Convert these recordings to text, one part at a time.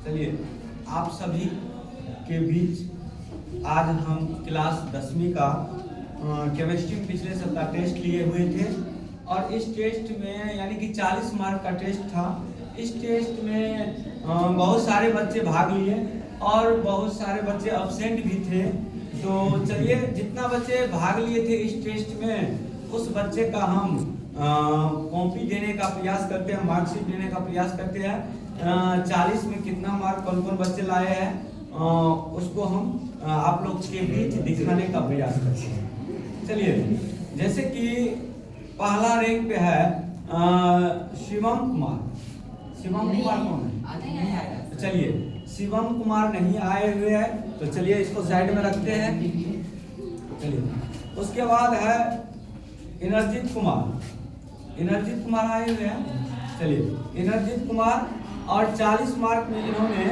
चलिए, आप सभी के बीच आज हम क्लास 10वीं का केमिस्ट्री पिछले सप्ताह टेस्ट लिए हुए थे और इस टेस्ट में यानी कि 40 मार्क का टेस्ट था। इस टेस्ट में बहुत सारे बच्चे भाग लिए और बहुत सारे बच्चे अब्सेंट भी थे। तो चलिए, जितना बच्चे भाग लिए थे इस टेस्ट में उस बच्चे का हम कॉपी देने का प्रयास करते हैं, मार्कशीट देने का प्रयास करते हैं। 40 में कितना मार्क कौन कौन बच्चे लाए हैं उसको हम आप लोग के बीच दिखाने का प्रयास करते हैं। चलिए, जैसे कि पहला रैंक पे है शिवम कुमार। शिवम कुमार कौन है? चलिए, शिवम कुमार नहीं आए हुए हैं तो चलिए इसको साइड में रखते हैं। चलिए, उसके बाद है इनरजीत कुमार। इनरजीत कुमार आए हुए हैं। चलिए, इनरजीत कुमार और 40 मार्क में इन्होंने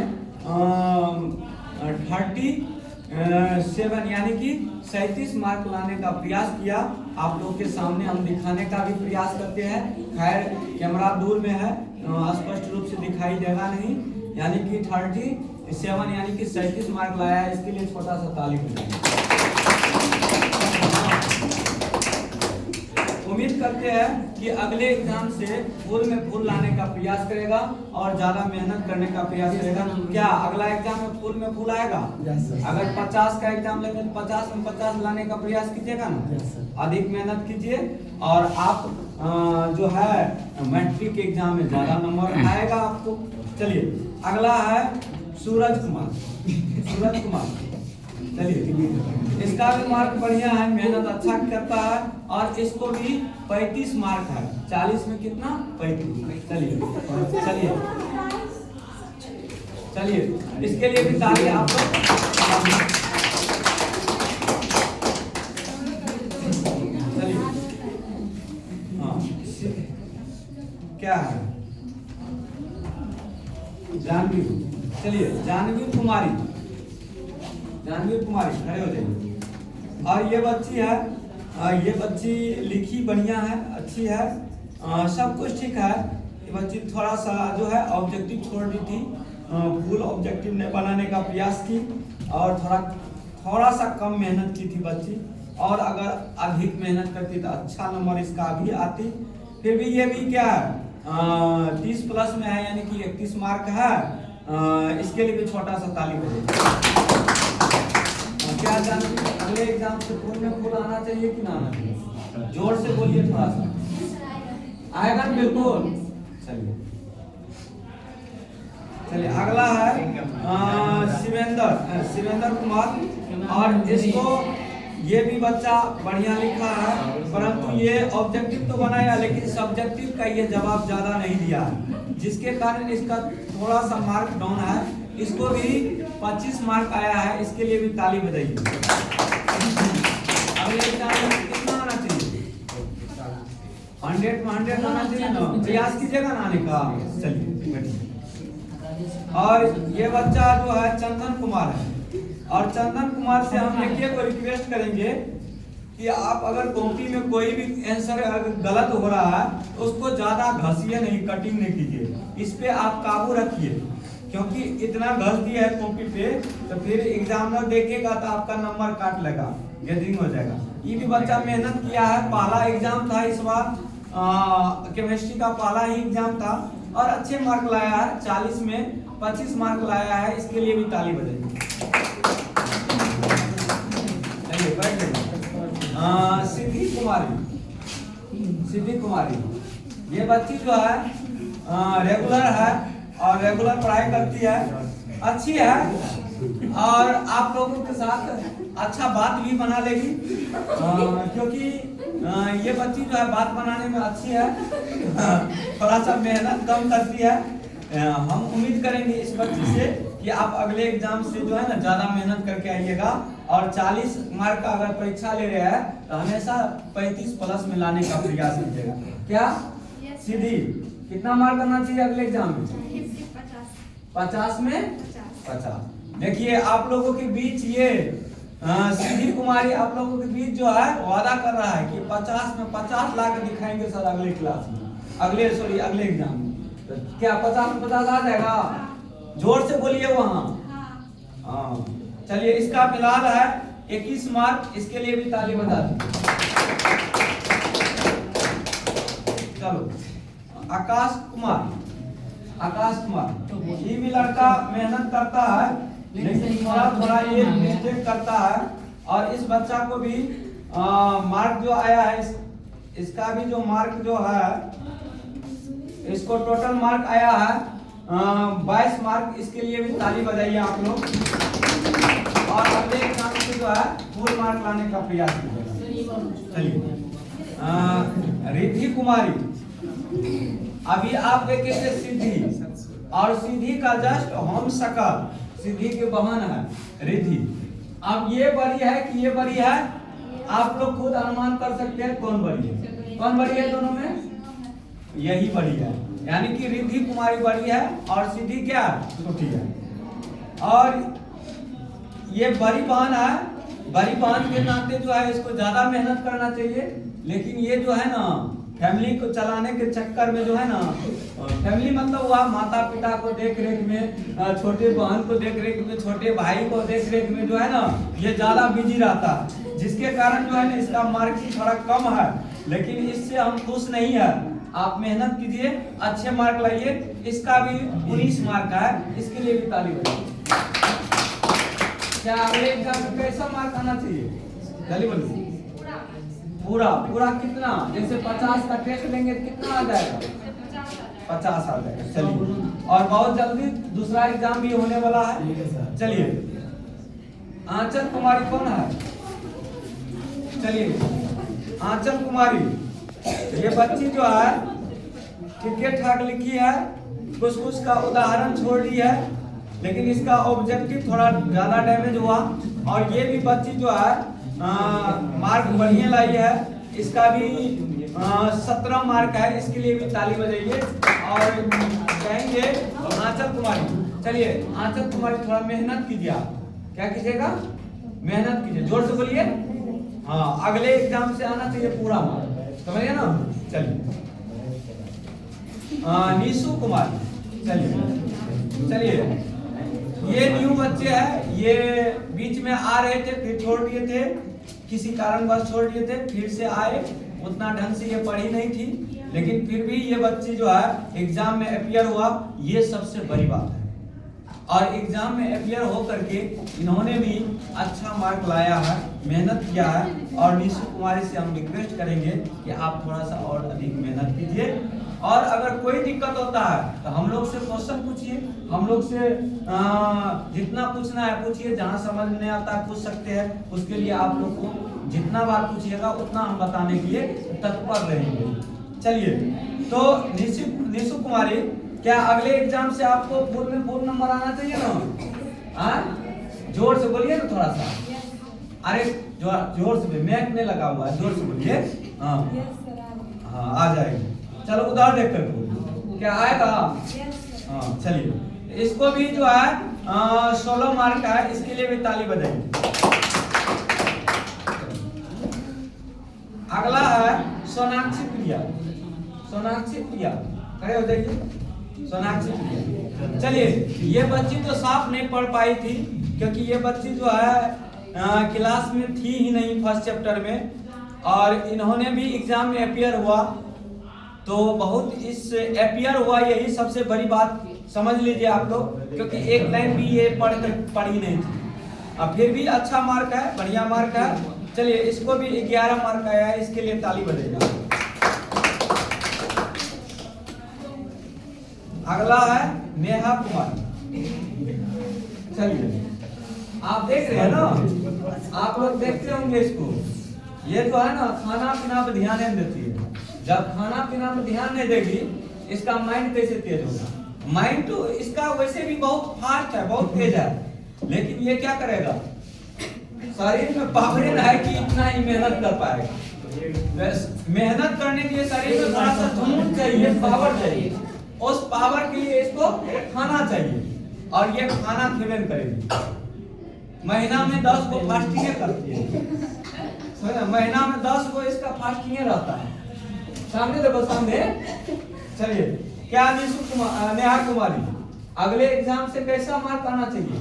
37 यानी कि 37 मार्क लाने का प्रयास किया। आप लोग के सामने हम दिखाने का भी प्रयास करते हैं। खैर, कैमरा दूर में है, स्पष्ट रूप से दिखाई देगा नहीं। यानी कि 37 यानी कि 37 मार्क लाया है, इसके लिए छोटा सा ताली बजाएं। उम्मीद करते हैं कि अगले एग्जाम से फुल में फुल लाने का प्रयास करेगा और ज्यादा मेहनत करने का प्रयास करेगा। क्या अगला एग्जाम में फुल आएगा? अगर 50 का एग्जाम लेंगे तो 50 में 50 लाने का प्रयास कीजिएगा ना। अधिक मेहनत कीजिए और आप जो है मैट्रिक एग्जाम में ज्यादा नंबर आएगा आपको। चलिए, अगला है सूरज कुमार। सूरज कुमार, चलिए, इसका भी मार्क बढ़िया है, मेहनत अच्छा करता है और इसको भी 35 मार्क है। 40 में कितना? 35। चलिए चलिए चलिए, इसके लिए भी ताली आप लोग। चलिए, हाँ, क्या है? जानवी। चलिए, जानवी कुमारी। जानवी कुमारी, खड़े हो जाइए। और ये बच्ची है, ये बच्ची लिखी बढ़िया है, अच्छी है, सब कुछ ठीक है। ये बच्ची थोड़ा सा जो है ऑब्जेक्टिव छोड़ दी थी, फुल ऑब्जेक्टिव ने बनाने का प्रयास की और थोड़ा सा कम मेहनत की थी बच्ची। और अगर अधिक मेहनत करती तो अच्छा नंबर इसका भी आती। फिर भी ये भी क्या है 30 प्लस में है, यानी कि 31 मार्क है। इसके लिए भी छोटा सा ताली बजाइए। क्या जानते हैं, अगले एग्जाम से फुल में फुल आना चाहिए कि ना आना चाहिए? जोर से बोलिए, थोड़ा सा आएगा ना? बिल्कुल। चलिए चलिए, अगला है शिवेंद्र कुमार। और इसको ये भी बच्चा बढ़िया लिखा है, परंतु ये ऑब्जेक्टिव तो बनाया लेकिन सब्जेक्टिव का ये जवाब ज्यादा नहीं दिया है, जिसके कारण इसका थोड़ा सा मार्क डाउन है। इसको भी 25 मार्क आया है, इसके लिए भी ताली बजाइए। अगले एग्जाम में कितना आना चाहिए? 100 में 100 आना चाहिए ना, प्रयास कीजिएगा ना आने का। चलिए बैठिए। और ये बच्चा जो है चंदन कुमार है, और चंदन कुमार से हम देखिए को रिक्वेस्ट करेंगे कि आप अगर कॉपी में कोई भी आंसर गलत हो रहा है तो उसको ज्यादा घसिए नहीं, कटिंग नहीं कीजिए, इस पे आप काबू रखिए। क्योंकि इतना घस दिया है कॉपी पे तो फिर एग्जामिनर देखेगा तो आपका नंबर काट लेगा, गैदरिंग हो जाएगा। ये भी बच्चा मेहनत किया है, पहला एग्जाम था इस बार, केमिस्ट्री का पहला ही एग्जाम था और अच्छे मार्क लाया है। 40 में 25 मार्क लाया है, इसके लिए भी ताली बजाइए। चलिए बैठ जाइए। सिद्धि कुमारी, ये बच्ची जो है रेगुलर है और रेगुलर पढ़ाई करती है, अच्छी है और आप लोगों के साथ अच्छा बात भी बना लेगी। क्योंकि ये बच्ची जो है बात बनाने में अच्छी है, थोड़ा सा मेहनत कम करती है। हम उम्मीद करेंगे इस बच्ची से कि आप अगले एग्जाम से जो है ना ज्यादा मेहनत करके आइएगा और 40 मार्क का अगर परीक्षा ले रहे हैं तो हमेशा 35 प्लस में लाने का प्रयास कीजिएगा। क्या सीधी कितना मार्क आना चाहिए अगले एग्जाम में? 50 में 50। देखिए, आप लोगों के बीच ये सीधी कुमारी आप लोगों के बीच जो है वादा कर रहा है कि 50 में 50 ला कर दिखाएंगे सर अगले क्लास में, अगले एग्जाम में। तो क्या 50 में 50 आ जाएगा? जोर से बोलिए वहाँ। हाँ चलिए, इसका फिलहाल है 21 मार्क, इसके लिए भी ताली बजा दी। चलो आकाश कुमार, आकाश कुमार ये भी लड़का मेहनत करता है, लेकिन थोड़ा थोड़ा ये मिस्टेक करता है। और इस बच्चा को भी मार्क जो आया है, इसका भी जो मार्क जो है, इसको टोटल मार्क आया है 22 मार्क, इसके लिए भी ताली बजाइए आप लोग। और अगले एग्जाम से जो है फुल मार्क लाने का प्रयास कीजिएगा। चलिए रिद्धि कुमारी, अभी आप देखेंगे सिद्धि, और सिद्धि का जस्ट हम सकल, सिद्धि की बहन है रिद्धि। अब ये बड़ी है कि ये बड़ी है, आप लोग खुद अनुमान कर सकते हैं कौन बड़ी है। कौन बड़ी है दोनों में? यही बड़ी है, यानी कि रिद्धि कुमारी बड़ी है और सिद्धि क्या छोटी है। और ये बड़ी बहन है, बड़ी बहन के नाते जो है इसको ज्यादा मेहनत करना चाहिए, लेकिन ये जो है ना फैमिली को चलाने के चक्कर में जो है ना, फैमिली मतलब हुआ माता पिता को देख रेख में, छोटे बहन को देख रेख में, छोटे भाई को देख रेख में जो है ना ये ज्यादा बिजी रहता है, जिसके कारण जो है ना इसका मार्क थोड़ा कम है। लेकिन इससे हम खुश नहीं है, आप मेहनत कीजिए, अच्छे मार्क लाइए। इसका भी 19 मार्क है, इसके लिए भी ताली बजाइए। क्या अगले एग्जाम में कैसा मार्क आना चाहिए? जल्दी बोलिए। पूरा पूरा कितना? जैसे 50 का टेस्ट लेंगे कितना आ जाएगा? 50 आ जाएगा। चलिए, और बहुत जल्दी दूसरा एग्जाम भी होने वाला है। चलिए आंचल कुमारी कौन है? चलिए आंचल कुमारी, ये बच्ची जो है ठीक ठाक लिखी है, कुछ कुछ का उदाहरण छोड़ दी है, लेकिन इसका ऑब्जेक्टिव थोड़ा ज्यादा डैमेज हुआ। और ये भी बच्ची जो है मार्क बढ़िया लाई है, इसका भी 17 मार्क है, इसके लिए भी ताली बजाइए। और कहेंगे आंचल कुमारी, चलिए आंचल कुमारी थोड़ा मेहनत कीजिए। आप क्या कीजिएगा? मेहनत कीजिए, जोर से बोलिए। हाँ, अगले एग्जाम से आना चाहिए पूरा मार्क, समझिए ना। चलिए निशु कुमार, चलिए ये न्यू बच्चे हैं, ये बीच में आ रहे थे फिर छोड़ दिए थे, किसी कारणवश छोड़ दिए थे, फिर से आए। उतना ढंग से ये पढ़ी नहीं थी, लेकिन फिर भी ये बच्ची जो है एग्जाम में अपीयर हुआ, ये सबसे बड़ी बात है। और एग्जाम में अपीयर हो करके इन्होंने भी अच्छा मार्क लाया है, मेहनत किया है। और निशु कुमारी से हम रिक्वेस्ट करेंगे कि आप थोड़ा सा और अधिक मेहनत कीजिए। और अगर कोई दिक्कत होता है तो हम लोग से क्वेश्चन पूछिए, हम लोग से जितना पूछना है पूछिए, जहाँ समझ में नहीं आता है पूछ सकते हैं। उसके लिए आप लोग को जितना बार पूछिएगा उतना हम बताने के लिए तत्पर रहेंगे। चलिए, तो निशु कुमारी, क्या अगले एग्जाम से आपको फुल नंबर आना चाहिए ना? जोर से बोलिए ना थोड़ा सा। अरे जोर से, मैक में लगा हुआ है, जोर से बोलिए। हाँ आ जाएगी। चलो उधर देख कर बोलिए, क्या आएगा? हाँ चलिए, इसको भी जो है 16 मार्क का है, इसके लिए भी ताली बजाइए। अगला है सोनाक्षी प्रिया, सोनाक्षी प्रिया खड़े हो जाइए। सोनाक्षी प्रिया, चलिए ये बच्ची तो साफ नहीं पढ़ पाई थी, क्योंकि ये बच्ची जो है क्लास में थी ही नहीं फर्स्ट चैप्टर में, और इन्होंने भी एग्जाम में अपीयर हुआ, तो बहुत इस अपीयर हुआ, यही सबसे बड़ी बात समझ लीजिए आप लोग, क्योंकि एक लाइन भी ये पढ़ी नहीं थी। अब फिर भी अच्छा मार्क है, बढ़िया मार्क है। चलिए, इसको भी 11 मार्क आया है, इसके लिए ताली बजेगा। अगला है नेहा कुमारी। चलिए, आप देख रहे हैं ना, आप लोग देखते होंगे इसको, ये जो है ना खाना पीना पे ध्यान नहीं देती है। जब खाना पीना में ध्यान नहीं देगी, इसका माइंड कैसे तेज होगा? माइंड तो इसका वैसे भी बहुत फास्ट है, बहुत तेज है, लेकिन ये क्या करेगा? शरीर में पावर है कि इतना ही मेहनत कर पाएगा। मेहनत करने के लिए शरीर में थोड़ा सा जुनून चाहिए, पावर चाहिए। उस पावर के लिए इसको खाना चाहिए, और ये खाना सेवन करेगी। महीना में 10 को फास्टिंग करती है, महीना में 10 को इसका फास्टिंग रहता है। सामने देखो, सामने। चलिए, क्या नेहा कुमारी, अगले एग्जाम से कैसा मार्क आना चाहिए?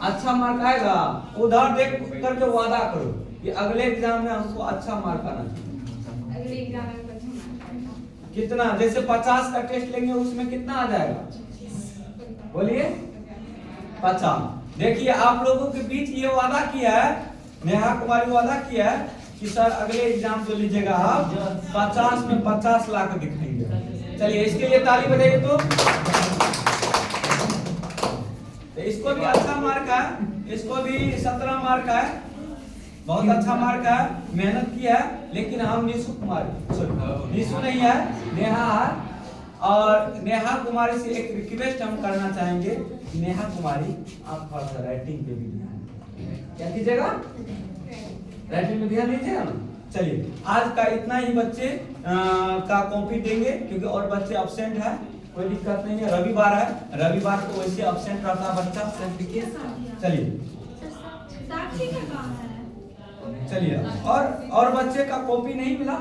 अच्छा मार्क आएगा। उधर देख करके वादा करो कि अगले एग्जाम में हमको अच्छा मार्क आना चाहिए। अगले एग्जाम में अच्छा मार्क आएगा। कितना? जैसे 50 का टेस्ट लेंगे उसमें कितना आ जाएगा? बोलिए 50। देखिए आप लोगों के बीच ये वादा किया है, नेहा कुमारी वादा किया है कि सर अगले एग्जाम जो लीजिएगा आप 50 में 50 ला कर दिखाएंगे। चलिए इसके लिए ताली बजाइए। तो इसको भी अच्छा मार्क है, इसको भी 17 मार्क है, बहुत अच्छा मार्क है, मेहनत किया है। लेकिन हम निशु कुमारी, निशु नहीं है, नेहा है। और नेहा कुमारी से एक रिक्वेस्ट हम करना चाहेंगे, नेहा कुमारी आप थोड़ा सा राइटिंग पे भी ध्यान क्या कीजिएगा, राइटिंग में ध्यान दीजिएगा ना। चलिए आज का इतना ही बच्चे का कॉपी देंगे, क्योंकि और बच्चे अब्सेंट है, कोई दिक्कत नहीं है। रविवार है, रविवार को वैसे अब्सेंट रहता है बच्चा। चलिए चलिए और बच्चे का कॉपी नहीं मिला?